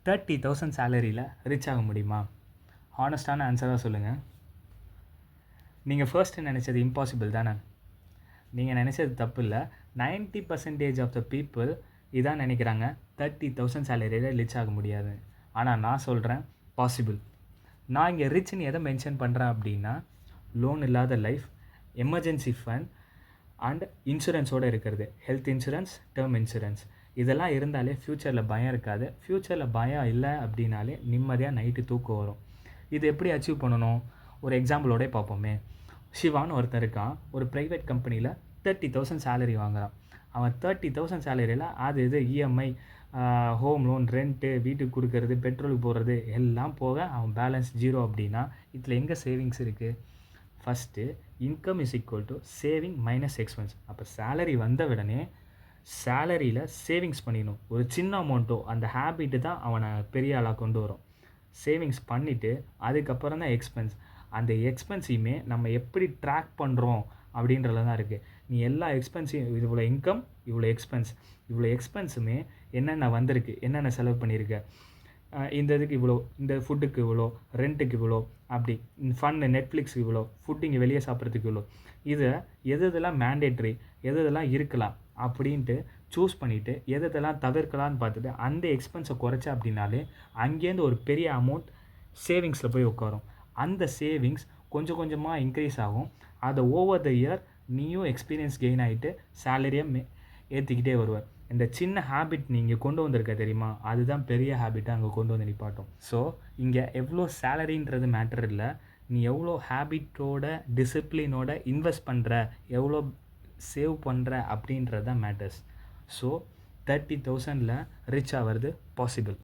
30,000 சேலரியில் reach ஆக முடியுமா? ஹானஸ்டான ஆன்சராக சொல்லுங்கள். நீங்கள் ஃபர்ஸ்ட்டு நினச்சது இம்பாசிபிள் தானே? நீங்கள் நினச்சது தப்பு இல்லை. 90% ஆஃப் த பீப்புள் இதான் நினைக்கிறாங்க, 30,000 சேலரியில் ரீச் ஆக முடியாது. ஆனால் நான் சொல்கிறேன் பாசிபிள். நான் இங்கே ரிச்னு எதை மென்ஷன் பண்ணுறேன் அப்படின்னா, லோன் இல்லாத லைஃப், எமர்ஜென்சி ஃபண்ட் அண்ட் இன்சூரன்ஸோடு இருக்கிறது. ஹெல்த் இன்சூரன்ஸ், டேர்ம் இன்சூரன்ஸ் இதெல்லாம் இருந்தாலே ஃப்யூச்சரில் பயம் இருக்காது. ஃப்யூச்சரில் பயம் இல்லை அப்படின்னாலே நிம்மதியாக நைட்டு தூக்கம் வரும். இது எப்படி அச்சீவ் பண்ணணும்? ஒரு எக்ஸாம்பிளோட பார்ப்போமே. சிவான்னு ஒருத்தர் இருக்கான். ஒரு ப்ரைவேட் கம்பெனியில் 30,000 சேலரி வாங்குறான். அவன் 30,000 சேலரியில் அது இது இஎம்ஐ, ஹோம் லோன், ரெண்ட்டு, வீட்டுக்கு கொடுக்கறது, பெட்ரோலுக்கு போடுறது எல்லாம் போக அவன் பேலன்ஸ் 0 அப்படின்னா இதில் எங்கே சேவிங்ஸ் இருக்குது? First income is equal to saving minus expense. அப்போ சேலரி வந்த உடனே சேலரியில் சேவிங்ஸ் பண்ணிடணும். ஒரு சின்ன அமௌண்ட்டோ அந்த ஹேபிட்டு தான் அவனை பெரிய ஆளாக கொண்டு வரும். சேவிங்ஸ் பண்ணிவிட்டு அதுக்கப்புறம் தான் எக்ஸ்பென்ஸ். அந்த எக்ஸ்பென்ஸையுமே நம்ம எப்படி ட்ராக் பண்ணுறோம் அப்படின்றதுல தான் இருக்குது. நீ எல்லா எக்ஸ்பென்ஸையும் இவ்வளோ இன்கம், இவ்வளோ எக்ஸ்பென்ஸுமே என்னென்ன வந்திருக்கு, என்னென்ன செலவு பண்ணியிருக்க, இந்த இதுக்கு இவ்வளோ, இந்த ஃபுட்டுக்கு இவ்வளோ, ரெண்ட்டுக்கு இவ்வளோ, அப்படி ஃபன்னு, நெட்ஃப்ளிக்ஸுக்கு இவ்வளோ, ஃபுட்டு இங்கே வெளியே சாப்பிட்றதுக்கு இவ்வளோ, இதை எதெல்லாம் மேண்டேட்ரி, எதெல்லாம் இருக்கலாம் அப்படின்ட்டு சூஸ் பண்ணிவிட்டு எதெல்லாம் தவிர்க்கலான்னு பார்த்துட்டு அந்த எக்ஸ்பென்ஸை குறைச்சா அப்படின்னாலே அங்கேருந்து ஒரு பெரிய அமௌண்ட் சேவிங்ஸில் போய் உட்காரும். அந்த சேவிங்ஸ் கொஞ்சம் கொஞ்சமாக இன்க்ரீஸ் ஆகும். அதை ஓவர் த இயர் நீயும் எக்ஸ்பீரியன்ஸ் கெயின் ஆகிட்டு சேலரியை ஏற்றிக்கிட்டே வருவார். இந்த சின்ன ஹேபிட் நீங்கள் கொண்டு வந்திருக்க தெரியுமா, அதுதான் பெரிய ஹேபிட்டாக அங்கே கொண்டு வந்து நிப்பாட்டும். ஸோ இங்கே எவ்வளோ சேலரின்றது மேட்டர் இல்லை, நீ எவ்வளோ ஹேபிட்டோட டிசிப்ளினோட இன்வெஸ்ட் பண்ணுற, எவ்வளோ சேவ் பண்ணுற அப்படின்றது தான் மேட்டர்ஸ். ஸோ 30,000ல் ரிச் ஆகிறது பாசிபிள்.